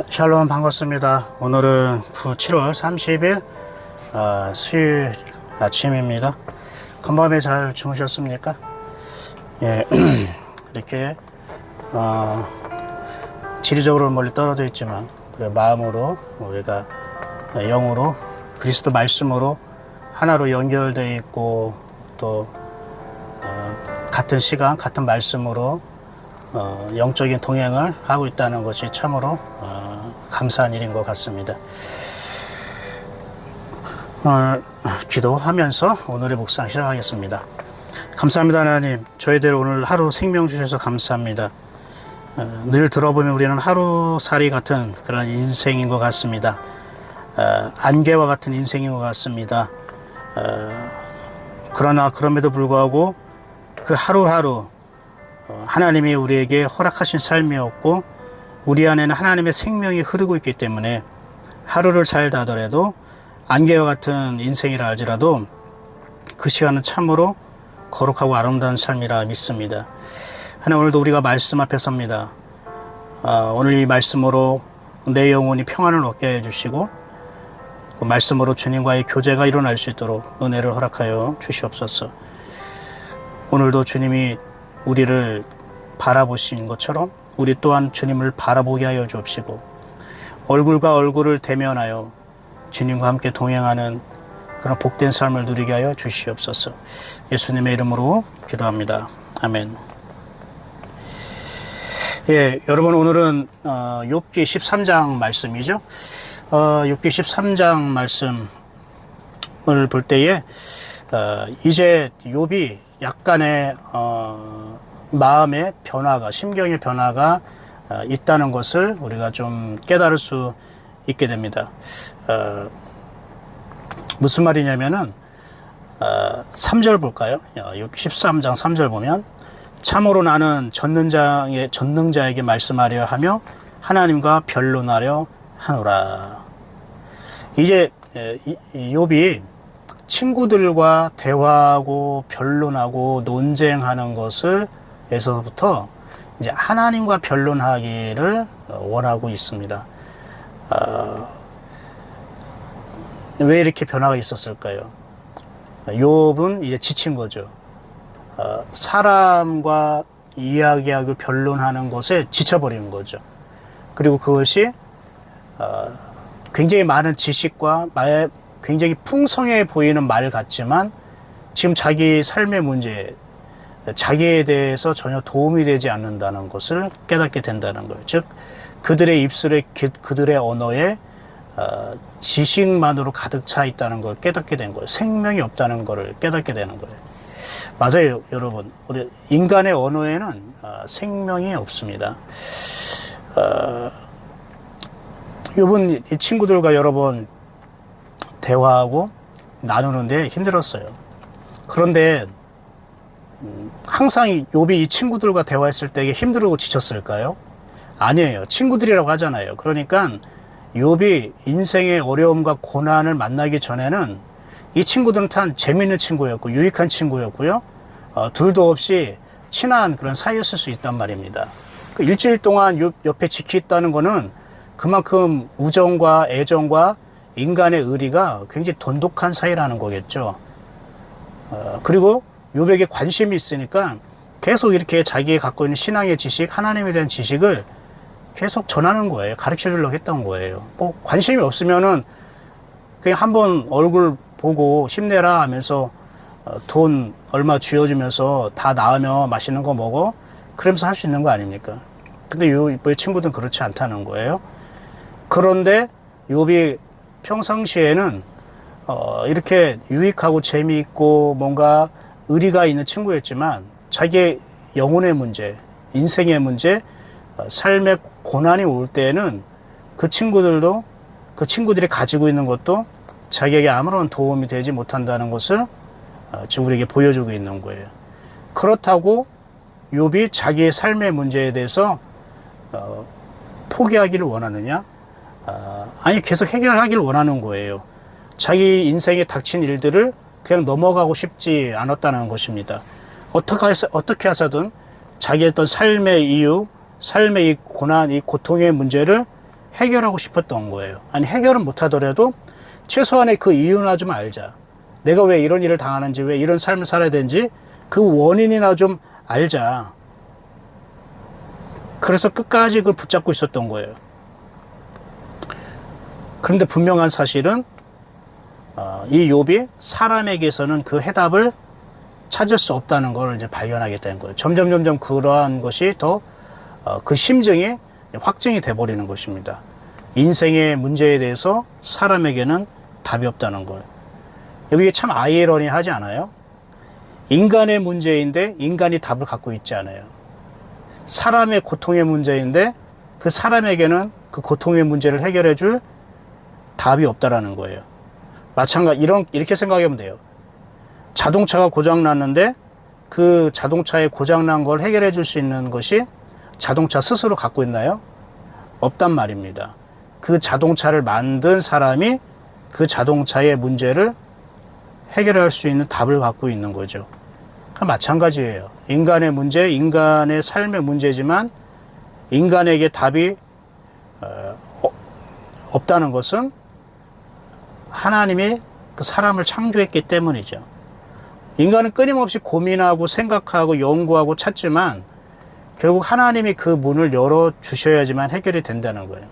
샬롬 반갑습니다. 오늘은 7월 30일 수요일 아침입니다. 간밤에 잘 주무셨습니까? 예, 이렇게 지리적으로 멀리 떨어져 있지만 그래 마음으로 우리가 영으로 그리스도 말씀으로 하나로 연결되어 있고 또 같은 시간 같은 말씀으로 영적인 동행을 하고 있다는 것이 참으로 감사한 일인 것 같습니다. 오늘 기도하면서 오늘의 묵상 시작하겠습니다. 감사합니다. 하나님, 저희들 오늘 하루 생명 주셔서 감사합니다. 늘 들어보면 우리는 하루살이 같은 그런 인생인 것 같습니다. 안개와 같은 인생인 것 같습니다. 그러나 그럼에도 불구하고 그 하루하루 하나님이 우리에게 허락하신 삶이었고 우리 안에는 하나님의 생명이 흐르고 있기 때문에 하루를 살다 하더라도 안개와 같은 인생이라 할지라도 그 시간은 참으로 거룩하고 아름다운 삶이라 믿습니다. 하나님, 오늘도 우리가 말씀 앞에 섭니다. 오늘 이 말씀으로 내 영혼이 평안을 얻게 해주시고 그 말씀으로 주님과의 교제가 일어날 수 있도록 은혜를 허락하여 주시옵소서. 오늘도 주님이 우리를 바라보신 것처럼 우리 또한 주님을 바라보게 하여 주옵시고 얼굴과 얼굴을 대면하여 주님과 함께 동행하는 그런 복된 삶을 누리게 하여 주시옵소서. 예수님의 이름으로 기도합니다. 아멘. 예, 여러분, 오늘은 욥기 13장 말씀이죠. 욥기 13장 말씀을 볼 때에 이제 욥이 약간의 마음의 변화가, 심경의 변화가 있다는 것을 우리가 좀 깨달을 수 있게 됩니다. 무슨 말이냐면은 3절 볼까요? 13장 3절 보면 참으로 나는 전능자에게 말씀하려 하며 하나님과 변론하려 하노라. 이제 욥이 친구들과 대화하고 변론하고 논쟁하는 것을 에서부터 이제 하나님과 변론하기를 원하고 있습니다. 왜 이렇게 변화가 있었을까요? 욥은 이제 지친 거죠. 사람과 이야기하고 변론하는 것에 지쳐버린 거죠. 그리고 그것이 굉장히 많은 지식과 굉장히 풍성해 보이는 말 같지만 지금 자기 삶의 문제, 자기에 대해서 전혀 도움이 되지 않는다는 것을 깨닫게 된다는 거예요. 즉 그들의 입술에, 그들의 언어에 지식만으로 가득 차 있다는 걸 깨닫게 된 거예요. 생명이 없다는 걸 깨닫게 되는 거예요. 맞아요, 여러분. 우리 인간의 언어에는 생명이 없습니다. 욥은 이 친구들과 여러 번 대화하고 나누는데 힘들었어요. 그런데 항상 욥이 이 친구들과 대화했을 때 힘들고 지쳤을까요? 아니에요. 친구들이라고 하잖아요. 그러니까 욥이 인생의 어려움과 고난을 만나기 전에는 이 친구들은 참 재미있는 친구였고 유익한 친구였고요. 둘도 없이 친한 그런 사이였을 수 있단 말입니다. 그 일주일 동안 욥 옆에 지키겠다는 거는 그만큼 우정과 애정과 인간의 의리가 굉장히 돈독한 사이라는 거겠죠. 그리고 욥에게 관심이 있으니까 계속 이렇게 자기가 갖고 있는 신앙의 지식, 하나님에 대한 지식을 계속 전하는 거예요. 가르쳐 주려고 했던 거예요. 뭐 관심이 없으면은 그냥 한번 얼굴 보고 힘내라 하면서 돈 얼마 쥐어주면서 다 나으면 맛있는 거 먹어? 그러면서 할 수 있는 거 아닙니까? 근데 욥의 친구들은 그렇지 않다는 거예요. 그런데 욥이 평상시에는 이렇게 유익하고 재미있고 뭔가 의리가 있는 친구였지만 자기의 영혼의 문제, 인생의 문제, 삶의 고난이 올 때에는 그 친구들이 가지고 있는 것도 자기에게 아무런 도움이 되지 못한다는 것을 지금 우리에게 보여주고 있는 거예요. 그렇다고 욥이 자기의 삶의 문제에 대해서 포기하기를 원하느냐? 아니, 계속 해결하기를 원하는 거예요. 자기 인생에 닥친 일들을 그냥 넘어가고 싶지 않았다는 것입니다. 어떻게 해서든 자기의 어떤 삶의 이유, 삶의 이 고난, 이 고통의 문제를 해결하고 싶었던 거예요. 아니, 해결은 못하더라도 최소한의 그 이유나 좀 알자. 내가 왜 이런 일을 당하는지, 왜 이런 삶을 살아야 되는지 그 원인이나 좀 알자. 그래서 끝까지 그걸 붙잡고 있었던 거예요. 그런데 분명한 사실은 이 욥이 사람에게서는 그 해답을 찾을 수 없다는 걸 이제 발견하게 된 거예요. 점점 그러한 것이 더 그 심정이 확증이 돼버리는 것입니다. 인생의 문제에 대해서 사람에게는 답이 없다는 거예요. 이게 참 아이러니하지 않아요? 인간의 문제인데 인간이 답을 갖고 있지 않아요. 사람의 고통의 문제인데 그 사람에게는 그 고통의 문제를 해결해 줄 답이 없다라는 거예요. 마찬가지 이렇게 생각하면 돼요. 자동차가 고장 났는데 그 자동차에 고장 난 걸 해결해 줄 수 있는 것이 자동차 스스로 갖고 있나요? 없단 말입니다. 그 자동차를 만든 사람이 그 자동차의 문제를 해결할 수 있는 답을 갖고 있는 거죠. 마찬가지예요. 인간의 문제, 인간의 삶의 문제지만 인간에게 답이 없다는 것은 하나님이 그 사람을 창조했기 때문이죠. 인간은 끊임없이 고민하고 생각하고 연구하고 찾지만 결국 하나님이 그 문을 열어주셔야지만 해결이 된다는 거예요.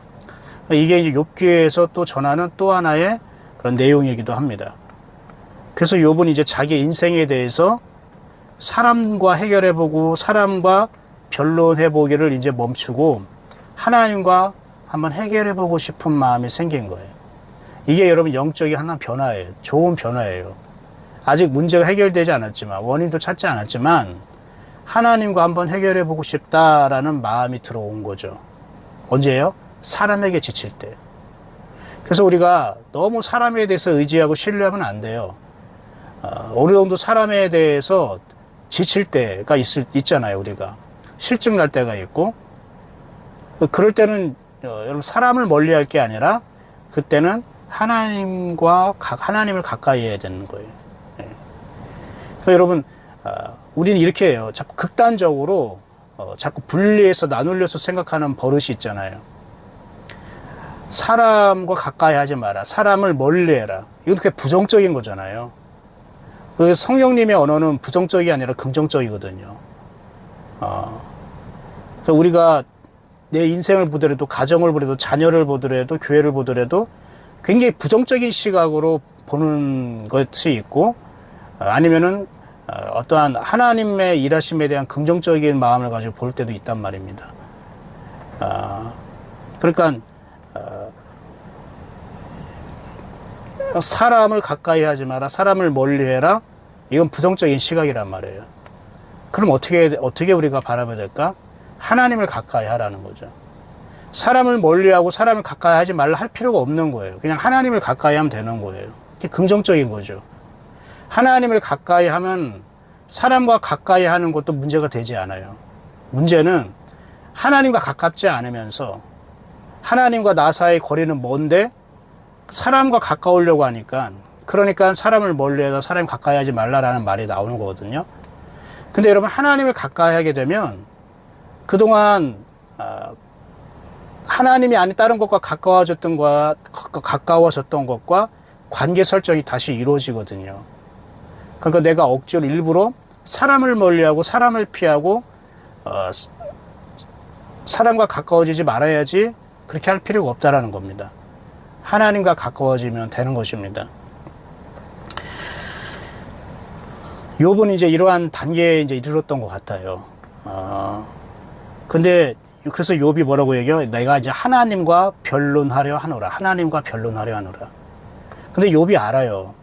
이게 이제 욥기에서 또 전하는 또 하나의 그런 내용이기도 합니다. 그래서 욥은 이제 자기 인생에 대해서 사람과 해결해보고 사람과 변론해보기를 이제 멈추고 하나님과 한번 해결해보고 싶은 마음이 생긴 거예요. 이게 여러분 영적인 하나 변화예요. 좋은 변화예요. 아직 문제가 해결되지 않았지만 원인도 찾지 않았지만 하나님과 한번 해결해보고 싶다라는 마음이 들어온 거죠. 언제예요? 사람에게 지칠 때. 그래서 우리가 너무 사람에 대해서 의지하고 신뢰하면 안 돼요. 어느 정도 사람에 대해서 지칠 때가 있잖아요. 우리가 실증 날 때가 있고 그럴 때는 여러분 사람을 멀리할 게 아니라 그때는 하나님을 가까이 해야 되는 거예요. 네. 그러니까 여러분 우리는 이렇게 해요. 자꾸 극단적으로 자꾸 분리해서 나눌려서 생각하는 버릇이 있잖아요. 사람과 가까이 하지 마라. 사람을 멀리해라. 이건 그게 부정적인 거잖아요. 그 성령님의 언어는 부정적이 아니라 긍정적이거든요. 그래서 우리가 내 인생을 보더라도 가정을 보더라도 자녀를 보더라도 교회를 보더라도 굉장히 부정적인 시각으로 보는 것이 있고 아니면은 어떠한 하나님의 일하심에 대한 긍정적인 마음을 가지고 볼 때도 있단 말입니다. 그러니까 사람을 가까이 하지 마라, 사람을 멀리해라. 이건 부정적인 시각이란 말이에요. 그럼 어떻게 우리가 바라봐야 될까? 하나님을 가까이 하라는 거죠. 사람을 멀리하고 사람을 가까이 하지 말라 할 필요가 없는 거예요. 그냥 하나님을 가까이 하면 되는 거예요. 이게 긍정적인 거죠. 하나님을 가까이 하면 사람과 가까이 하는 것도 문제가 되지 않아요. 문제는 하나님과 가깝지 않으면서 하나님과 나 사이의 거리는 먼데 사람과 가까우려고 하니까 그러니까 사람을 멀리해서 사람이 가까이 하지 말라라는 말이 나오는 거거든요. 근데 여러분 하나님을 가까이 하게 되면 그동안 하나님이 아닌 다른 것과 가까워졌던 것과 관계 설정이 다시 이루어지거든요. 그러니까 내가 억지로 일부러 사람을 멀리하고 사람을 피하고 사람과 가까워지지 말아야지 그렇게 할 필요가 없다라는 겁니다. 하나님과 가까워지면 되는 것입니다. 욥은 이제 이러한 단계에 이제 이르렀던 것 같아요. 근데 그래서 욥이 뭐라고 얘기해요? 내가 이제 하나님과 변론하려 하노라. 하나님과 변론하려 하노라. 근데 욥이 알아요.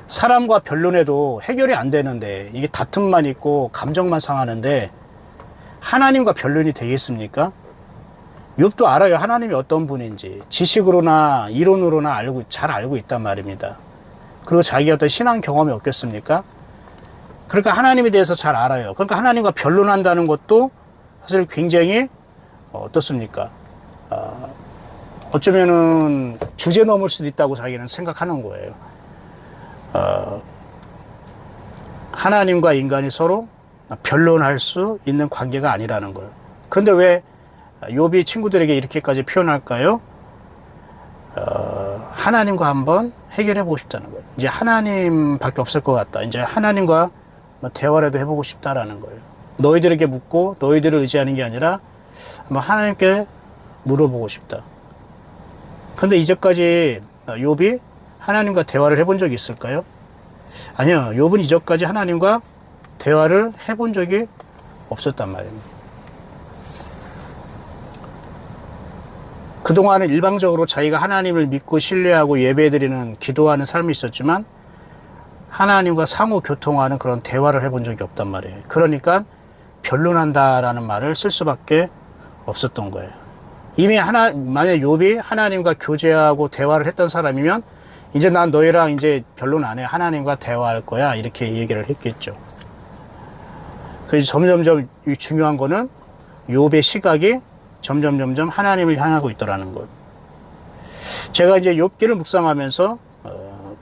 사람과 변론해도 해결이 안 되는데 이게 다툼만 있고 감정만 상하는데 하나님과 변론이 되겠습니까? 욥도 알아요. 하나님이 어떤 분인지 지식으로나 이론으로나 잘 알고 있단 말입니다. 그리고 자기가 어떤 신앙 경험이 없겠습니까? 그러니까 하나님에 대해서 잘 알아요. 그러니까 하나님과 변론한다는 것도 사실 굉장히 어떻습니까? 어쩌면은 주제 넘을 수도 있다고 자기는 생각하는 거예요. 하나님과 인간이 서로 변론할 수 있는 관계가 아니라는 거예요. 그런데 왜 욥이 친구들에게 이렇게까지 표현할까요? 하나님과 한번 해결해 보고 싶다는 거예요. 이제 하나님밖에 없을 것 같다. 이제 하나님과 대화라도 해보고 싶다라는 거예요. 너희들에게 묻고 너희들을 의지하는 게 아니라 한번 하나님께 물어보고 싶다. 근데 이제까지 욥이 하나님과 대화를 해본 적이 있을까요? 아니요. 욥은 이제까지 하나님과 대화를 해본 적이 없었단 말입니다. 그동안은 일방적으로 자기가 하나님을 믿고 신뢰하고 예배드리는 기도하는 삶이 있었지만 하나님과 상호 교통하는 그런 대화를 해본 적이 없단 말이에요. 그러니까 변론한다라는 말을 쓸 수밖에 없었던 거예요. 이미 만약 욥이 하나님과 교제하고 대화를 했던 사람이면 이제 난 너희랑 이제 변론 안 해. 하나님과 대화할 거야. 이렇게 얘기를 했겠죠. 그래서 점점점 중요한 거는 욥의 시각이 점점 하나님을 향하고 있더라는 것. 제가 이제 욥기를 묵상하면서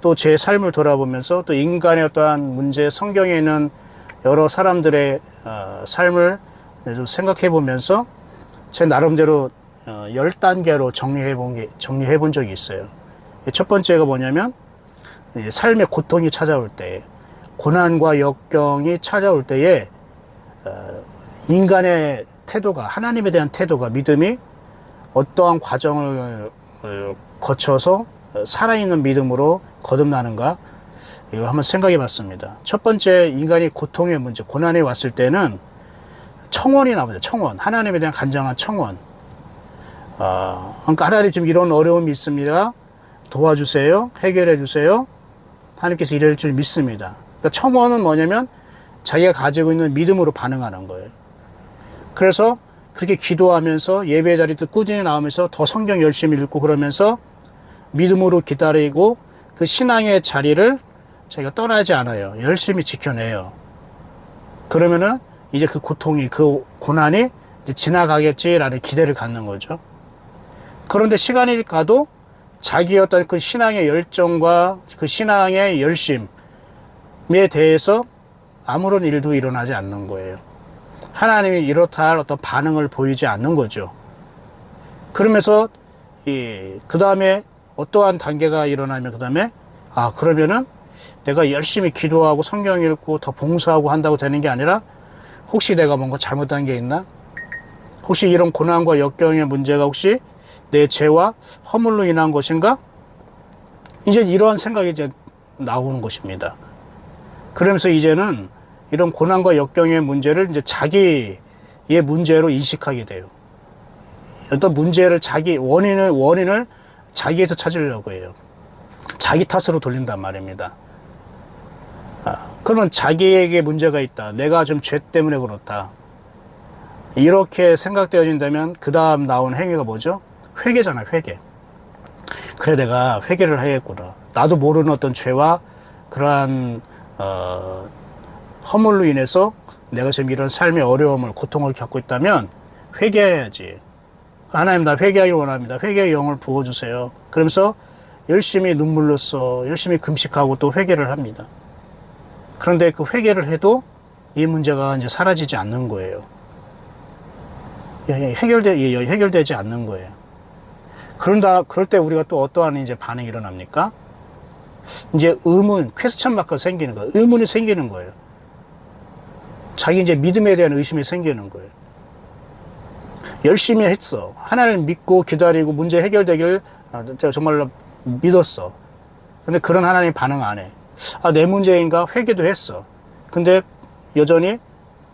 또 제 삶을 돌아보면서 또 인간의 어떠한 문제, 성경에 있는 여러 사람들의 삶을 좀 생각해 보면서 제 나름대로 10단계로 정리해 본 적이 있어요. 첫 번째가 뭐냐면 삶의 고통이 찾아올 때, 고난과 역경이 찾아올 때에 인간의 태도가, 하나님에 대한 태도가, 믿음이 어떠한 과정을 거쳐서 살아있는 믿음으로 거듭나는가, 이걸 한번 생각해 봤습니다. 첫 번째, 인간이 고통의 문제, 고난이 왔을 때는 청원이 나오죠. 청원. 하나님에 대한 간절한 청원. 그러니까 하나님 지금 이런 어려움이 있습니다. 도와주세요. 해결해 주세요. 하나님께서 이럴 줄 믿습니다. 그러니까 청원은 뭐냐면 자기가 가지고 있는 믿음으로 반응하는 거예요. 그래서 그렇게 기도하면서 예배 자리도 꾸준히 나오면서 더 성경 열심히 읽고 그러면서 믿음으로 기다리고 그 신앙의 자리를 자기가 떠나지 않아요. 열심히 지켜내요. 그러면은 이제 그 고통이, 그 고난이 이제 지나가겠지라는 기대를 갖는 거죠. 그런데 시간이 가도 자기의 어떤 그 신앙의 열정과 그 신앙의 열심에 대해서 아무런 일도 일어나지 않는 거예요. 하나님이 이렇다 할 어떤 반응을 보이지 않는 거죠. 그러면서 그 다음에 어떠한 단계가 일어나면 그 다음에 그러면은 내가 열심히 기도하고 성경 읽고 더 봉사하고 한다고 되는 게 아니라 혹시 내가 뭔가 잘못한 게 있나? 혹시 이런 고난과 역경의 문제가 혹시 내 죄와 허물로 인한 것인가? 이제 이러한 생각이 이제 나오는 것입니다. 그러면서 이제는 이런 고난과 역경의 문제를 이제 자기의 문제로 인식하게 돼요. 어떤 문제를 원인을 자기에서 찾으려고 해요. 자기 탓으로 돌린단 말입니다. 그러면 자기에게 문제가 있다. 내가 좀 죄 때문에 그렇다. 이렇게 생각되어진다면 그 다음 나온 행위가 뭐죠? 회개잖아요, 회개. 그래, 내가 회개를 해야겠구나. 나도 모르는 어떤 죄와 그러한 허물로 인해서 내가 지금 이런 삶의 어려움을, 고통을 겪고 있다면 회개해야지. 하나님, 나 회개하길 원합니다. 회개의 영을 부어주세요. 그러면서 열심히 눈물로써 열심히 금식하고 또 회개를 합니다. 그런데 그 회개를 해도 이 문제가 이제 사라지지 않는 거예요. 해결되지 않는 거예요. 그럴 때 우리가 또 어떠한 이제 반응이 일어납니까? 이제 퀘스천 마크가 생기는 거예요. 의문이 생기는 거예요. 자기 이제 믿음에 대한 의심이 생기는 거예요. 열심히 했어. 하나님을 믿고 기다리고 문제 해결되길 정말로 믿었어. 근데 그런 하나님 반응 안 해. 내 문제인가? 회개도 했어. 근데 여전히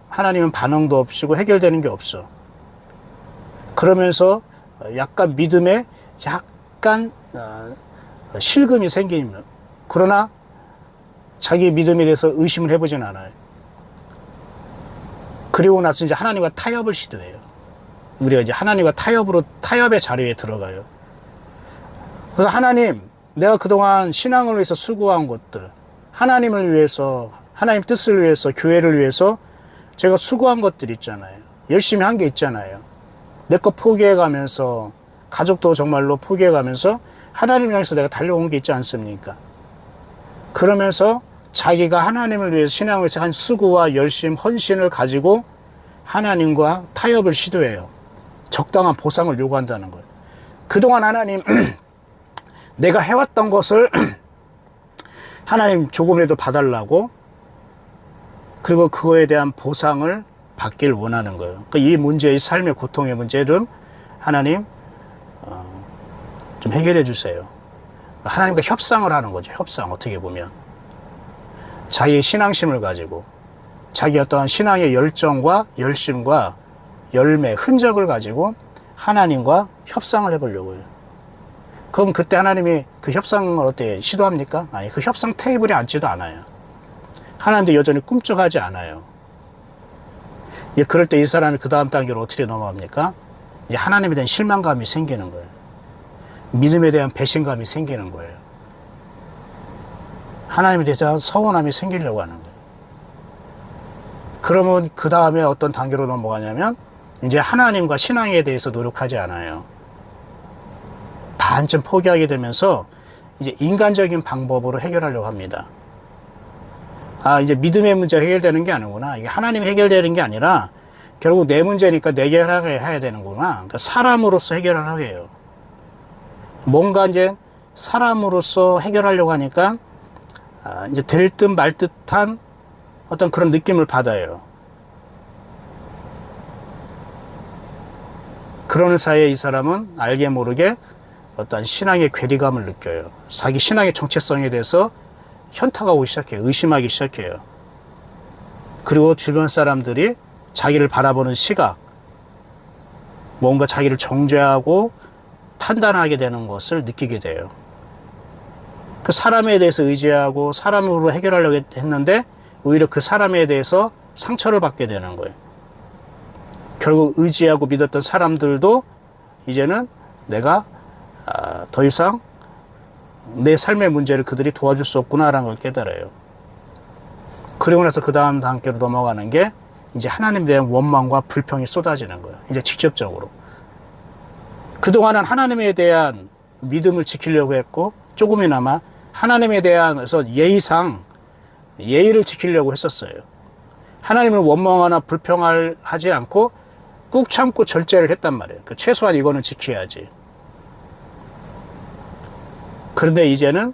하나님은 반응도 없이고 해결되는 게 없어. 그러면서 약간 믿음에 약간 실금이 생기면, 그러나 자기 믿음에 대해서 의심을 해보진 않아요. 그리고 나서 이제 하나님과 타협을 시도해요. 우리가 이제 하나님과 타협의 자리에 들어가요. 그래서 하나님, 내가 그동안 신앙을 위해서 수고한 것들, 하나님을 위해서, 하나님 뜻을 위해서, 교회를 위해서 제가 수고한 것들 있잖아요. 열심히 한 게 있잖아요. 내 거 포기해가면서, 가족도 정말로 포기해가면서 하나님을 향해서 내가 달려온 게 있지 않습니까? 그러면서 자기가 하나님을 위해서, 신앙을 위해서 한 수고와 열심, 헌신을 가지고 하나님과 타협을 시도해요. 적당한 보상을 요구한다는 거예요. 그동안 하나님 내가 해왔던 것을 하나님 조금이라도 봐달라고, 그리고 그거에 대한 보상을 받길 원하는 거예요. 그러니까 이 문제, 이 삶의 고통의 문제를 하나님 좀 해결해 주세요. 하나님과 협상을 하는 거죠. 협상, 어떻게 보면 자기의 신앙심을 가지고 자기 어떠한 신앙의 열정과 열심과 열매, 흔적을 가지고 하나님과 협상을 해보려고 해요. 그럼 그때 하나님이 그 협상을 어떻게 시도합니까? 아니, 그 협상 테이블에 앉지도 않아요. 하나님도 여전히 꿈쩍하지 않아요. 그럴 때 이 사람이 그 다음 단계로 어떻게 넘어갑니까? 이제 하나님에 대한 실망감이 생기는 거예요. 믿음에 대한 배신감이 생기는 거예요. 하나님에 대한 서운함이 생기려고 하는 거예요. 그러면 그 다음에 어떤 단계로 넘어가냐면 이제 하나님과 신앙에 대해서 노력하지 않아요. 반쯤 포기하게 되면서 이제 인간적인 방법으로 해결하려고 합니다. 아, 이제 믿음의 문제가 해결되는 게 아니구나. 이게 하나님이 해결되는 게 아니라 결국 내 문제니까 내가 해야 되는구나. 그러니까 사람으로서 해결하려고 해요. 뭔가 이제 사람으로서 해결하려고 하니까 이제 될 듯 말 듯한 어떤 그런 느낌을 받아요. 그러는 사이에 이 사람은 알게 모르게 어떤 신앙의 괴리감을 느껴요. 자기 신앙의 정체성에 대해서 현타가 오기 시작해요. 의심하기 시작해요. 그리고 주변 사람들이 자기를 바라보는 시각, 뭔가 자기를 정죄하고 판단하게 되는 것을 느끼게 돼요. 그 사람에 대해서 의지하고 사람으로 해결하려고 했는데 오히려 그 사람에 대해서 상처를 받게 되는 거예요. 결국 의지하고 믿었던 사람들도 이제는 내가 더 이상 내 삶의 문제를 그들이 도와줄 수 없구나라는 걸 깨달아요. 그리고 나서 그 다음 단계로 넘어가는 게 이제 하나님에 대한 원망과 불평이 쏟아지는 거예요. 이제 직접적으로. 그동안은 하나님에 대한 믿음을 지키려고 했고 조금이나마 하나님에 대해서 예의상 예의를 지키려고 했었어요. 하나님을 원망하나 불평하지 않고 꾹 참고 절제를 했단 말이에요. 최소한 이거는 지켜야지. 그런데 이제는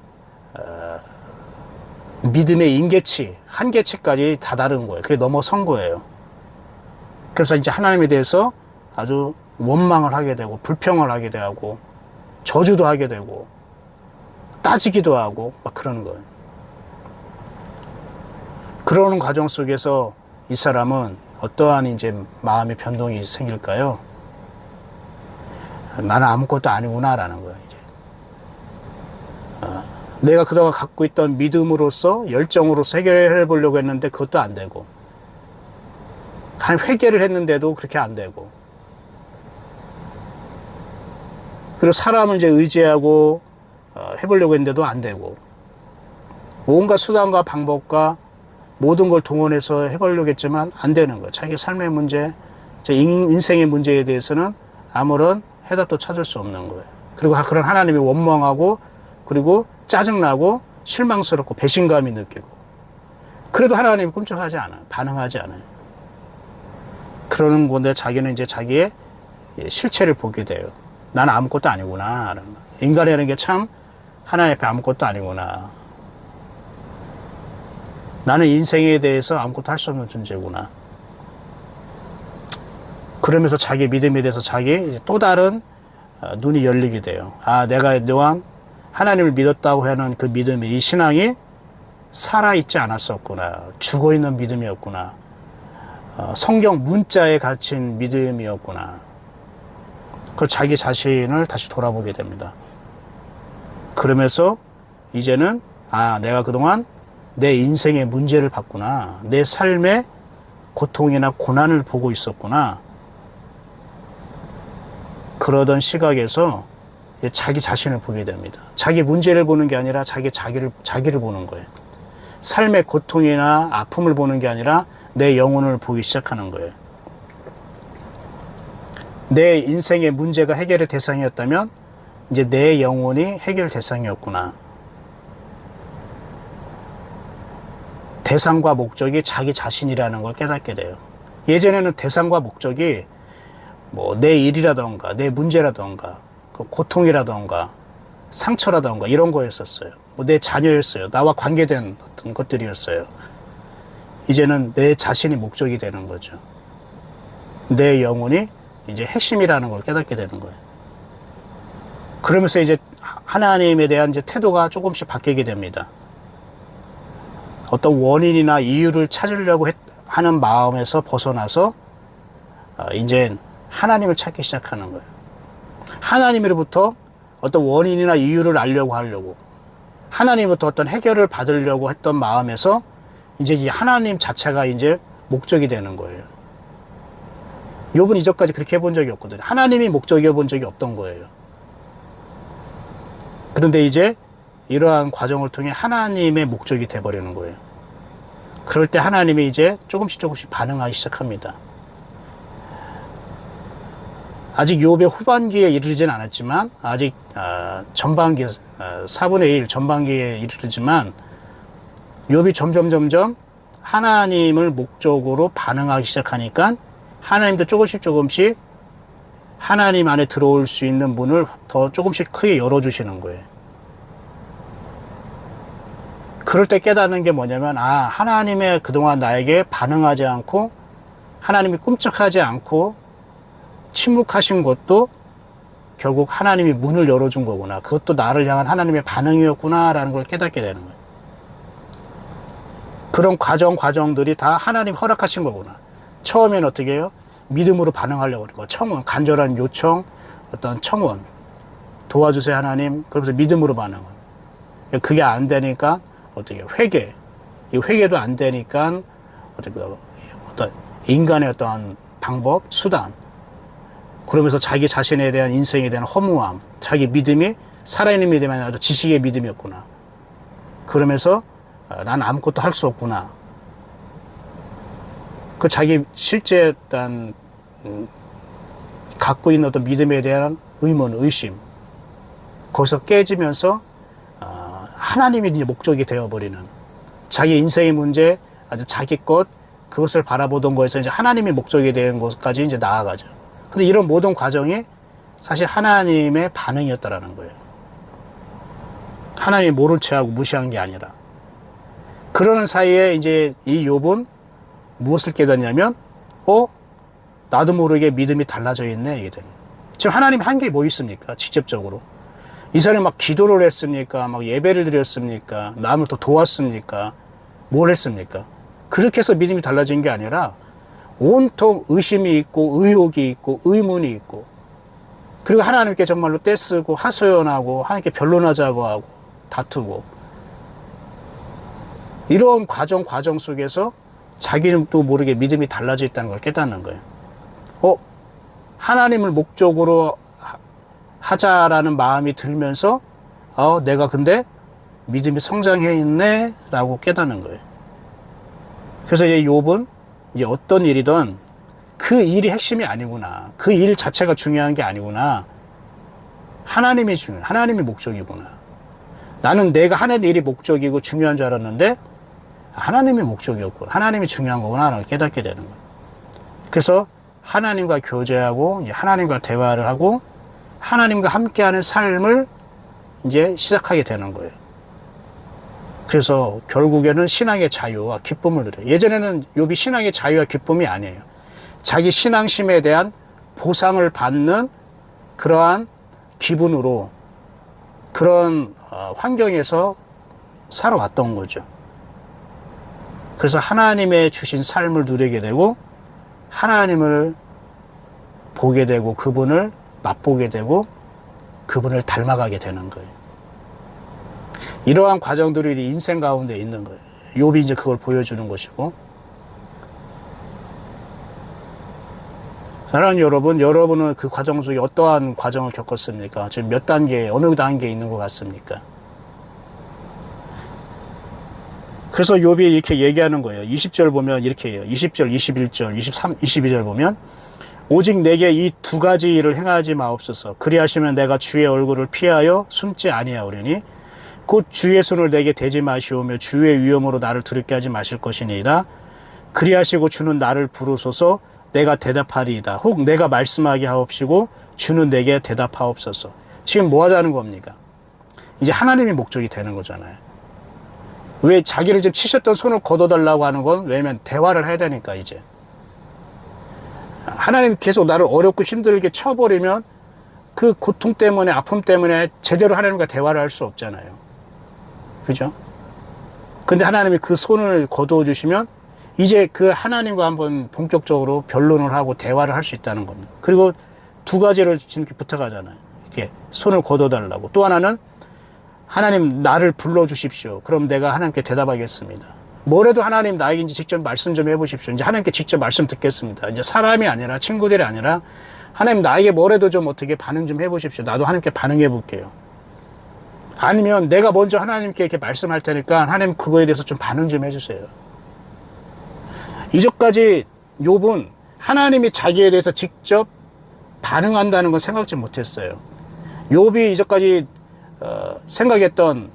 믿음의 임계치, 한계치까지 다다른 거예요. 그게 넘어선 거예요. 그래서 이제 하나님에 대해서 아주 원망을 하게 되고 불평을 하게 되고 저주도 하게 되고 따지기도 하고 막 그러는 거예요. 그러는 과정 속에서 이 사람은 어떠한 이제 마음의 변동이 생길까요? 나는 아무것도 아니구나라는 거예요. 이제 내가 그동안 갖고 있던 믿음으로서 열정으로서 해결해 보려고 했는데 그것도 안 되고, 한 회개를 했는데도 그렇게 안 되고, 그리고 사람을 이제 의지하고 해보려고 했는데도 안 되고, 온갖 수단과 방법과 모든 걸 동원해서 해보려고 했지만 안 되는 거예요. 자기 삶의 문제, 인생의 문제에 대해서는 아무런 해답도 찾을 수 없는 거예요. 그리고 그런 하나님이 원망하고 그리고 짜증나고 실망스럽고 배신감이 느끼고, 그래도 하나님이 꿈쩍하지 않아요. 반응하지 않아요. 그러는 건데 자기는 이제 자기의 실체를 보게 돼요. 나는 아무것도 아니구나. 인간이라는 게 참 하나님 앞에 아무것도 아니구나. 나는 인생에 대해서 아무것도 할 수 없는 존재구나. 그러면서 자기 믿음에 대해서 자기 또 다른 눈이 열리게 돼요. 아, 내가 그동안 하나님을 믿었다고 하는 그 믿음이, 이 신앙이 살아있지 않았었구나. 죽어있는 믿음이었구나. 성경 문자에 갇힌 믿음이었구나. 그걸 자기 자신을 다시 돌아보게 됩니다. 그러면서 이제는 내가 그동안 내 인생의 문제를 봤구나. 내 삶의 고통이나 고난을 보고 있었구나. 그러던 시각에서 자기 자신을 보게 됩니다. 자기 문제를 보는 게 아니라 자기를 보는 거예요. 삶의 고통이나 아픔을 보는 게 아니라 내 영혼을 보기 시작하는 거예요. 내 인생의 문제가 해결의 대상이었다면 이제 내 영혼이 해결 대상이었구나. 대상과 목적이 자기 자신이라는 걸 깨닫게 돼요. 예전에는 대상과 목적이 뭐 내 일이라던가 내 문제라던가 그 고통이라던가 상처라던가 이런 거였었어요. 뭐 내 자녀였어요. 나와 관계된 어떤 것들이었어요. 이제는 내 자신이 목적이 되는 거죠. 내 영혼이 이제 핵심이라는 걸 깨닫게 되는 거예요. 그러면서 이제 하나님에 대한 이제 태도가 조금씩 바뀌게 됩니다. 어떤 원인이나 이유를 찾으려고 하는 마음에서 벗어나서 이제 하나님을 찾기 시작하는 거예요. 하나님으로부터 어떤 원인이나 이유를 하려고 하나님부터 어떤 해결을 받으려고 했던 마음에서 이제 이 하나님 자체가 이제 목적이 되는 거예요. 욥은 이전까지 그렇게 해본 적이 없거든요. 하나님이 목적이어 본 적이 없던 거예요. 그런데 이제 이러한 과정을 통해 하나님의 목적이 돼버리는 거예요. 그럴 때 하나님이 이제 조금씩 반응하기 시작합니다. 아직 욥의 후반기에 이르진 않았지만 아직 전반기 4분의 1 전반기에 이르지만 욥이 점점 하나님을 목적으로 반응하기 시작하니까 하나님도 조금씩 하나님 안에 들어올 수 있는 문을 더 조금씩 크게 열어주시는 거예요. 그럴 때 깨닫는 게 뭐냐면 하나님의 그동안 나에게 반응하지 않고 하나님이 꿈쩍하지 않고 침묵하신 것도 결국 하나님이 문을 열어준 거구나. 그것도 나를 향한 하나님의 반응이었구나라는 걸 깨닫게 되는 거예요. 그런 과정들이 다 하나님 허락하신 거구나. 처음에는 어떻게 해요? 믿음으로 반응하려고 그런 거. 청원, 간절한 요청, 어떤 청원. 도와주세요 하나님. 그러면서 믿음으로 반응을. 그게 안 되니까 어떻게 해요? 회개. 이 회개도 안 되니까 어떤 인간의 어떤 방법, 수단. 그러면서 자기 자신에 대한 인생에 대한 허무함, 자기 믿음이 살아있는 믿음이 아니라 지식의 믿음이었구나. 그러면서 난 아무것도 할 수 없구나. 그 자기 실제 어떤 갖고 있는 어떤 믿음에 대한 의문, 의심 거기서 깨지면서 하나님이 이제 목적이 되어버리는 자기 인생의 문제, 아주 자기 것 그것을 바라보던 거에서 이제 하나님이 목적이 되는 것까지 이제 나아가죠. 근데 이런 모든 과정이 사실 하나님의 반응이었다라는 거예요. 하나님이 모른 체하고 무시한 게 아니라. 그러는 사이에 이제 이 욥은 무엇을 깨닫냐면, 나도 모르게 믿음이 달라져 있네, 이게 되는. 지금 하나님이 한 게 뭐 있습니까? 직접적으로. 이 사람이 막 기도를 했습니까? 막 예배를 드렸습니까? 남을 더 도왔습니까? 뭘 했습니까? 그렇게 해서 믿음이 달라진 게 아니라 온통 의심이 있고 의혹이 있고 의문이 있고 그리고 하나님께 정말로 떼쓰고 하소연하고 하나님께 변론하자고 하고 다투고 이런 과정 속에서 자기도 모르게 믿음이 달라져 있다는 걸 깨닫는 거예요. 하나님을 목적으로 하자라는 마음이 들면서 내가 근데 믿음이 성장해 있네 라고 깨닫는 거예요. 그래서 이제 욥은 이제 어떤 일이든 그 일이 핵심이 아니구나. 그 일 자체가 중요한 게 아니구나. 하나님이 하나님이 목적이구나. 나는 내가 하는 일이 목적이고 중요한 줄 알았는데 하나님이 목적이었구나. 하나님이 중요한 거구나. 라고 깨닫게 되는 거예요. 그래서 하나님과 교제하고 이제 하나님과 대화를 하고 하나님과 함께하는 삶을 이제 시작하게 되는 거예요. 그래서 결국에는 신앙의 자유와 기쁨을 누려요. 예전에는 욥이 신앙의 자유와 기쁨이 아니에요. 자기 신앙심에 대한 보상을 받는 그러한 기분으로 그런 환경에서 살아왔던 거죠. 그래서 하나님의 주신 삶을 누리게 되고 하나님을 보게 되고 그분을 맛보게 되고 그분을 닮아가게 되는 거예요. 이러한 과정들이 인생 가운데 있는 거예요. 욥이 이제 그걸 보여주는 것이고. 사랑하는 여러분, 여러분은 그 과정 속에 어떠한 과정을 겪었습니까? 지금 몇 단계, 어느 단계에 있는 것 같습니까? 그래서 욥이 이렇게 얘기하는 거예요. 20절 보면 이렇게 해요. 20절, 21절, 23, 22절 보면 오직 내게 이 두 가지 일을 행하지 마옵소서. 그리하시면 내가 주의 얼굴을 피하여 숨지 아니하오리니 곧 주의 손을 내게 대지 마시오며 주의 위엄으로 나를 두렵게 하지 마실 것이니이다. 그리하시고 주는 나를 부르소서 내가 대답하리이다. 혹 내가 말씀하게 하옵시고 주는 내게 대답하옵소서. 지금 뭐 하자는 겁니까? 이제 하나님이 목적이 되는 거잖아요. 왜 자기를 지금 치셨던 손을 걷어달라고 하는 건 왜냐면 대화를 해야 되니까 이제. 하나님 계속 나를 어렵고 힘들게 쳐버리면 그 고통 때문에 아픔 때문에 제대로 하나님과 대화를 할 수 없잖아요. 그죠? 근데 하나님이 그 손을 거두어 주시면 이제 그 하나님과 한번 본격적으로 변론을 하고 대화를 할 수 있다는 겁니다. 그리고 두 가지를 지금 부탁하잖아요. 이렇게 손을 거둬달라고. 또 하나는 하나님 나를 불러주십시오. 그럼 내가 하나님께 대답하겠습니다. 뭐래도 하나님 나에게 이제 직접 말씀 좀 해보십시오. 이제 하나님께 직접 말씀 듣겠습니다. 이제 사람이 아니라 친구들이 아니라 하나님 나에게 뭐래도 좀 어떻게 반응 좀 해보십시오. 나도 하나님께 반응해 볼게요. 아니면 내가 먼저 하나님께 이렇게 말씀할 테니까 하나님 그거에 대해서 좀 반응 좀 해주세요. 이전까지 욥은 하나님이 자기에 대해서 직접 반응한다는 건 생각지 못했어요. 욥이 이전까지 생각했던,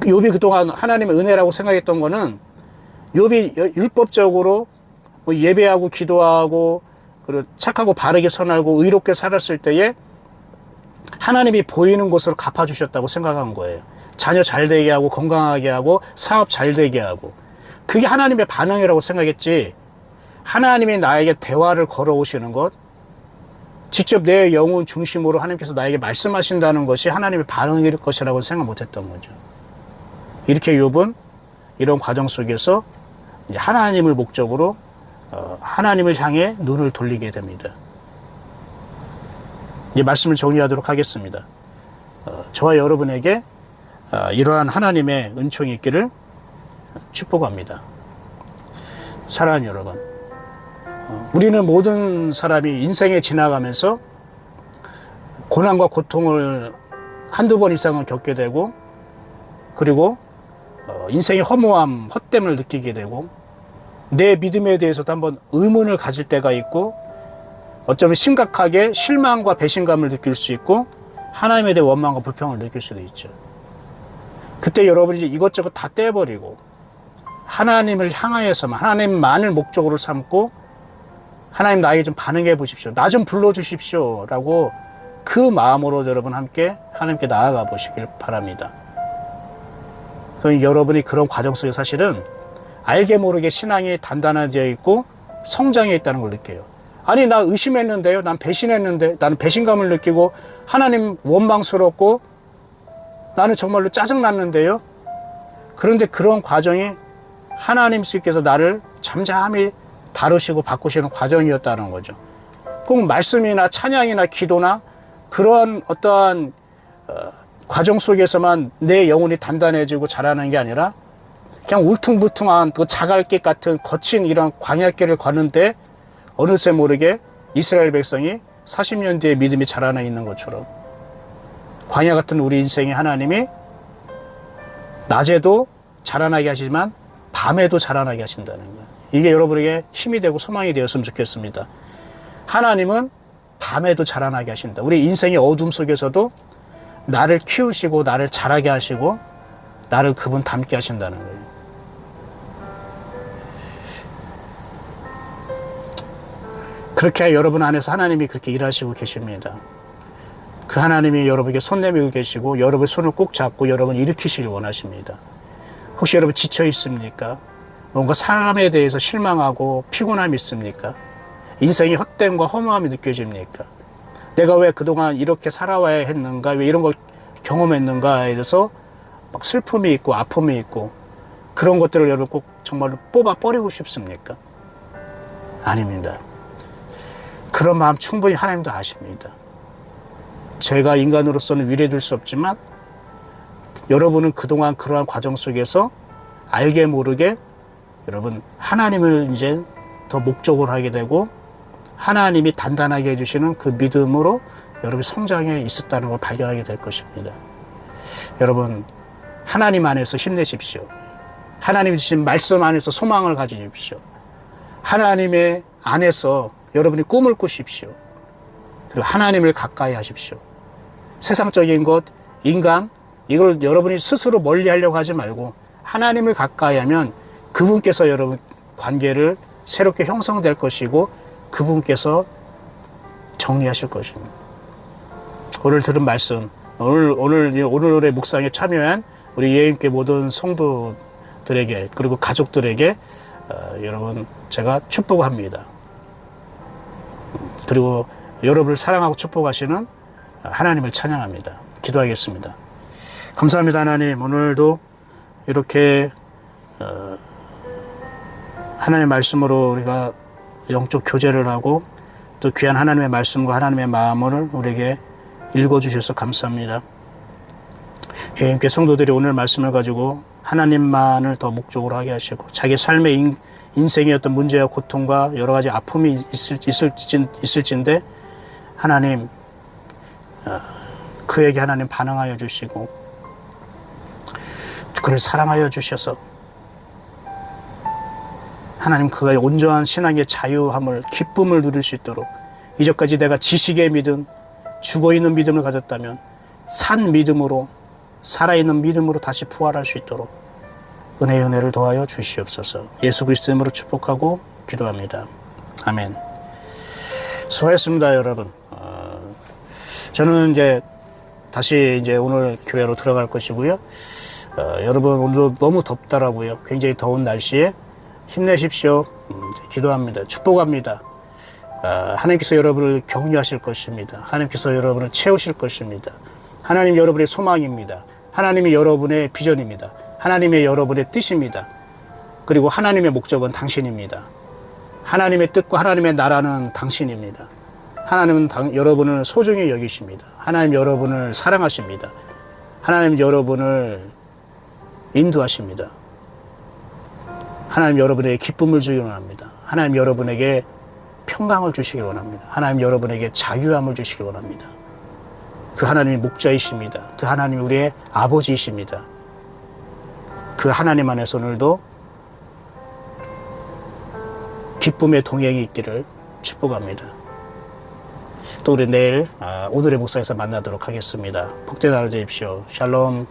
욥이 그동안 하나님의 은혜라고 생각했던 거는 욥이 율법적으로 뭐 예배하고 기도하고 그리고 착하고 바르게 선하고 의롭게 살았을 때에 하나님이 보이는 곳으로 갚아주셨다고 생각한 거예요. 자녀 잘 되게 하고 건강하게 하고 사업 잘 되게 하고. 그게 하나님의 반응이라고 생각했지, 하나님이 나에게 대화를 걸어오시는 것, 직접 내 영혼 중심으로 하나님께서 나에게 말씀하신다는 것이 하나님의 반응일 것이라고 생각 못했던 거죠. 이렇게 욥은 이런 과정 속에서 이제 하나님을 목적으로 하나님을 향해 눈을 돌리게 됩니다. 이제 말씀을 정리하도록 하겠습니다. 저와 여러분에게 이러한 하나님의 은총이 있기를 축복합니다. 사랑하는 여러분, 우리는 모든 사람이 인생에 지나가면서 고난과 고통을 한두 번 이상은 겪게 되고, 그리고 인생의 허무함, 헛됨을 느끼게 되고, 내 믿음에 대해서도 한번 의문을 가질 때가 있고, 어쩌면 심각하게 실망과 배신감을 느낄 수 있고, 하나님에 대해 원망과 불평을 느낄 수도 있죠. 그때 여러분이 이것저것 다 떼버리고 하나님을 향하여서만, 하나님만을 목적으로 삼고 하나님 나에게 좀 반응해 보십시오, 나 좀 불러주십시오 라고 그 마음으로 여러분 함께 하나님께 나아가 보시길 바랍니다. 그럼 여러분이 그런 과정 속에 사실은 알게 모르게 신앙이 단단해져 있고 성장해 있다는 걸 느껴요. 아니, 나 의심했는데요, 난 배신했는데, 나는 배신감을 느끼고 하나님 원망스럽고 나는 정말로 짜증났는데요. 그런데 그런 과정이 하나님께서 나를 잠잠히 다루시고 바꾸시는 과정이었다는 거죠. 꼭 말씀이나 찬양이나 기도나 그런 어떠한 과정 속에서만 내 영혼이 단단해지고 자라는 게 아니라 그냥 울퉁불퉁한 그 자갈길 같은 거친 이런 광야길을 걷는데 어느새 모르게 이스라엘 백성이 40년 뒤에 믿음이 자라나 있는 것처럼 광야 같은 우리 인생에 하나님이 낮에도 자라나게 하시지만 밤에도 자라나게 하신다는 거예요. 이게 여러분에게 힘이 되고 소망이 되었으면 좋겠습니다. 하나님은 밤에도 자라나게 하신다. 우리 인생의 어둠 속에서도 나를 키우시고 나를 자라게 하시고 나를 그분 닮게 하신다는 거예요. 그렇게 여러분 안에서 하나님이 그렇게 일하시고 계십니다. 그 하나님이 여러분에게 손 내밀고 계시고 여러분의 손을 꼭 잡고 여러분을 일으키시길 원하십니다. 혹시 여러분 지쳐 있습니까? 뭔가 사람에 대해서 실망하고 피곤함이 있습니까? 인생의 헛됨과 허무함이 느껴집니까? 내가 왜 그동안 이렇게 살아와야 했는가? 왜 이런 걸 경험했는가에 대해서 막 슬픔이 있고 아픔이 있고 그런 것들을 여러분 꼭 정말로 뽑아 버리고 싶습니까? 아닙니다. 그런 마음 충분히 하나님도 아십니다. 제가 인간으로서는 위로해줄 수 없지만 여러분은 그동안 그러한 과정 속에서 알게 모르게 여러분 하나님을 이제 더 목적으로 하게 되고 하나님이 단단하게 해주시는 그 믿음으로 여러분이 성장해 있었다는 걸 발견하게 될 것입니다. 여러분 하나님 안에서 힘내십시오. 하나님이 주신 말씀 안에서 소망을 가지십시오. 하나님의 안에서 여러분이 꿈을 꾸십시오. 그리고 하나님을 가까이 하십시오. 세상적인 것, 인간, 이걸 여러분이 스스로 멀리 하려고 하지 말고 하나님을 가까이 하면 그분께서 여러분 관계를 새롭게 형성될 것이고 그분께서 정리하실 것입니다. 오늘 들은 말씀, 오늘의 묵상에 참여한 우리 예임교회 모든 성도들에게 그리고 가족들에게 여러분 제가 축복합니다. 그리고 여러분을 사랑하고 축복하시는 하나님을 찬양합니다. 기도하겠습니다. 감사합니다. 하나님, 오늘도 이렇게 하나님의 말씀으로 우리가 영적 교제를 하고 또 귀한 하나님의 말씀과 하나님의 마음을 우리에게 읽어주셔서 감사합니다. 예임교회 성도들이 오늘 말씀을 가지고 하나님만을 더 목적으로 하게 하시고 자기 삶의 인생의 어떤 문제와 고통과 여러 가지 아픔이 있을진데 하나님 그에게 하나님 반응하여 주시고 그를 사랑하여 주셔서 하나님 그의 온전한 신앙의 자유함을 기쁨을 누릴 수 있도록 이전까지 내가 지식의 믿음 죽어있는 믿음을 가졌다면 산 믿음으로 살아있는 믿음으로 다시 부활할 수 있도록 은혜를 더하여 주시옵소서. 예수 그리스도의 이름으로 축복하고 기도합니다. 아멘. 수고하셨습니다, 여러분. 저는 이제 다시 오늘 교회로 들어갈 것이고요. 여러분 오늘도 너무 덥더라고요. 굉장히 더운 날씨에 힘내십시오. 기도합니다. 축복합니다. 하나님께서 여러분을 격려하실 것입니다. 하나님께서 여러분을 채우실 것입니다. 하나님 여러분의 소망입니다. 하나님이 여러분의 비전입니다. 하나님의 여러분의 뜻입니다. 그리고 하나님의 목적은 당신입니다. 하나님의 뜻과 하나님의 나라는 당신입니다. 하나님은 여러분을 소중히 여기십니다. 하나님 여러분을 사랑하십니다. 하나님 여러분을 인도하십니다. 하나님 여러분에게 기쁨을 주기 원합니다. 하나님 여러분에게 평강을 주시기 원합니다. 하나님 여러분에게 자유함을 주시기 원합니다. 그 하나님이 목자이십니다. 그 하나님이 우리의 아버지이십니다. 그 하나님 안에서 오늘도 기쁨의 동행이 있기를 축복합니다. 또 우리 내일 오늘의 목사에서 만나도록 하겠습니다. 복된 하루 되십시오. 샬롬.